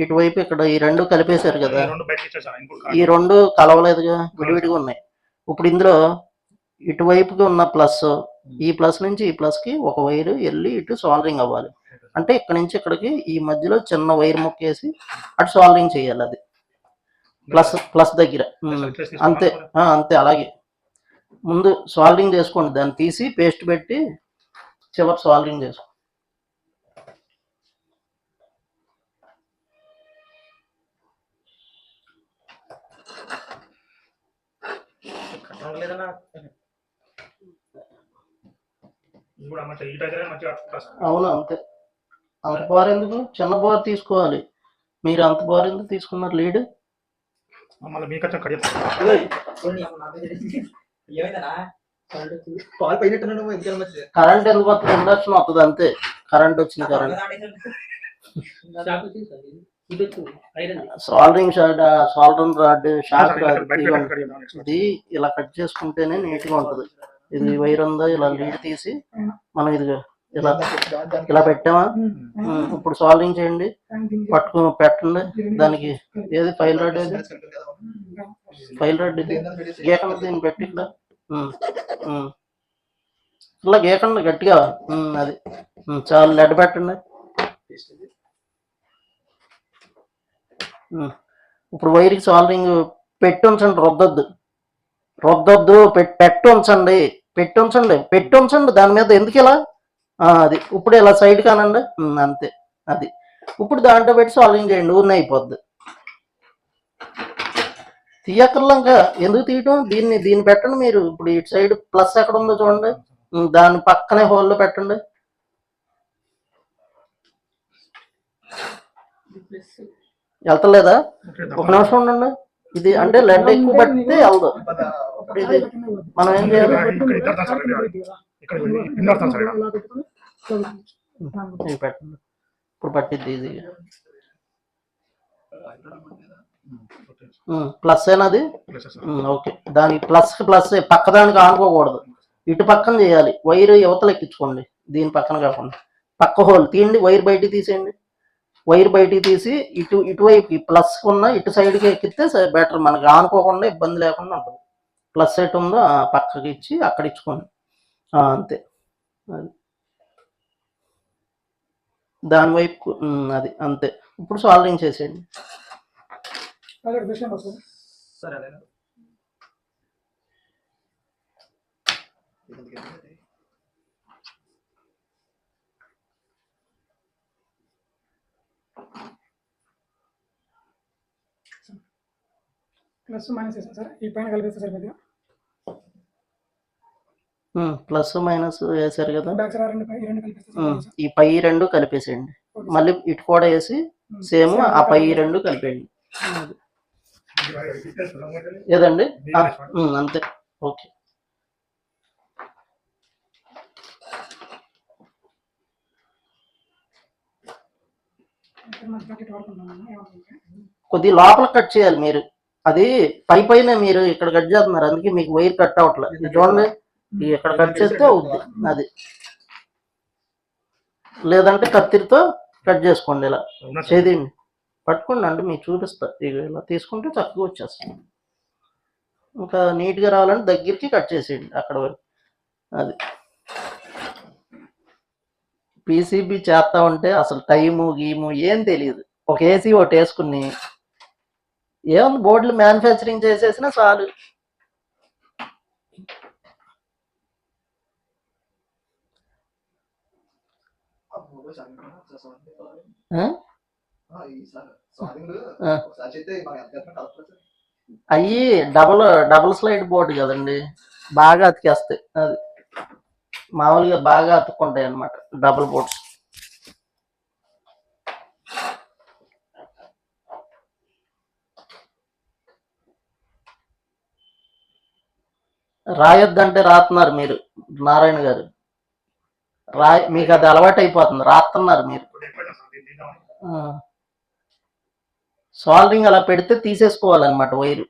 ఇటువైపు ఇక్కడ ఈ రెండు కలిపేశారు కదా, ఈ రెండు కలవలేదుగా, విడివిడిగా ఉన్నాయి. ఇప్పుడు ఇందులో ఇటువైపుకి ఉన్న ప్లస్, ఈ ప్లస్ నుంచి ఈ ప్లస్కి ఒక వైర్ వెళ్ళి ఇటు సాల్డరింగ్ అవ్వాలి. అంటే ఇక్కడ నుంచి ఇక్కడికి ఈ మధ్యలో చిన్న వైర్ ముక్కేసి అటు సాల్డరింగ్ చేయాలి. అది ప్లస్ ప్లస్ దగ్గర అంతే. అంతే అలాగే ముందు సాల్డరింగ్ చేసుకోండి, దాన్ని తీసి పేస్ట్ పెట్టి చివరి సాల్డరింగ్ చేసుకోండి. అవును అంతే. అంత బార్ ఎందుకు, చిన్న బార్ తీసుకోవాలి. మీరు అంత బార్ ఎందుకు తీసుకున్నారు లీడ్? కరెంట్ ఎందుకు వస్తుంది? ఇండక్షన్ వస్తుంది అంతే. కరెంట్ వచ్చింది. Current soldering short, soldering rod, short ఇది ఇలా కట్ చేసుకుంటేనే నీట్గా ఉంటుంది. ఇది వైర్ ఉందా, ఇలా లీడ్ తీసి మనం ఇది ఇలా పెట్టామా, ఇప్పుడు సాల్డరింగ్ చేయండి, పెట్టండి దానికి. ఏది ఫైల్ రాడ్, ఏది ఫైల్ రాడ్, ఇది గీకండి, దీన్ని పెట్టి ఇక్కడ ఇలా గీకండి గట్టిగా. అది చాలా లెడ్ పెట్టండి. ఇప్పుడు వైర్కి సాల్డరింగ్ పెట్టి ఉంచండి, రుద్దొద్దు, పెట్టి ఉంచండి దాని మీద. ఎందుకు ఇలా? అది ఇప్పుడు ఇలా సైడ్ కానండి, అంతే. అది ఇప్పుడు దాంట్లో పెట్టి సాల్వింగ్ చేయండి, ఊరిని అయిపోద్ది. తీయక్కర్లా ఇంకా, ఎందుకు తీయటం? దీన్ని పెట్టండి మీరు. ఇప్పుడు ఇటు సైడ్ ప్లస్ ఎక్కడ ఉందో చూడండి, దాని పక్కనే హోల్లో పెట్టండి. వెళ్తలేదా? ఒక నిమిషం ఉండండి. ఇది అంటే లెడ్ ఎక్కువ పడితే వెళ్దు. ఇది మనం ఏం చేయాలి? పెట్టండి, ఇప్పుడు పట్టిద్ది ఈజీగా. ప్లస్ ఏనాది? ఓకే. దానికి ప్లస్ పక్కదానికి ఆనుకోకూడదు, ఇటు పక్కన చేయాలి. వైర్ యువతలు ఎక్కించుకోండి, దీని పక్కన కాకుండా. పక్క హోల్ తీయండి, వైర్ బయటికి తీసేయండి. వైర్ బయటికి తీసి ఇటువైపు ప్లస్ ఉన్న ఇటు సైడ్కి ఎక్కితే బెటర్, మనకి ఆనుకోకుండా ఇబ్బంది లేకుండా ఉంటుంది. ప్లస్ ఎటు ఉందో పక్కకి ఇచ్చి అక్కడ ఇచ్చుకోండి, అంతే. అది దాని వైపు, అది అంతే. ఇప్పుడు సాల్డరింగ్ చేసేయండి. ప్లస్ మైనస్ సార్, ఈ పైన కలిపేస్తే సరిపోతుంది. ప్లస్ మైనస్ వేసారు కదా, ఈ పై రెండు కలిపేసేయండి. మళ్ళీ ఇటు కూడా వేసి సేమ్ ఆ పై రెండు కలిపేయండి. ఏదండి? అంతే. ఓకే. కొద్ది లోపల కట్ చేయాలి మీరు. అది పైన మీరు ఇక్కడ కట్ చేస్తున్నారు, అందుకే మీకు వైర్ కట్ అవ్వట్లేదు. ఇది చూడండి, ఇక్కడ కట్ చేస్తే అవుద్ది. అది లేదంటే కత్తిరితో కట్ చేసుకోండి, ఇలా చేయండి. పట్టుకోండి అంటే మీకు చూపిస్తా. ఇలా తీసుకుంటే చక్కగా వచ్చేస్తాను. ఇంకా నీట్గా రావాలంటే దగ్గరికి కట్ చేసేయండి అక్కడ వరకు. అది పీసీబీ చేస్తా ఉంటే అసలు టైము గీము ఏం తెలియదు. ఒక ఏసీ ఒకటి వేసుకుని ఏముంది, బోర్డులు మ్యానుఫ్యాక్చరింగ్ చేసేసినా చాలు. అయ్యి డబుల్ స్లైడ్ బోర్డు కదండి, బాగా అతికేస్తాయి. అది మామూలుగా బాగా అతుక్కుంటాయి అన్నమాట డబుల్ బోర్డ్స్. రాయొద్దంటే రాస్తున్నారు మీరు, నారాయణ గారు. మీకు అది అలవాటు అయిపోతుంది, రాస్తున్నారు మీరు. సాల్డరింగ్ అలా పెడితే తీసేసుకోవాలన్నమాట వైరు.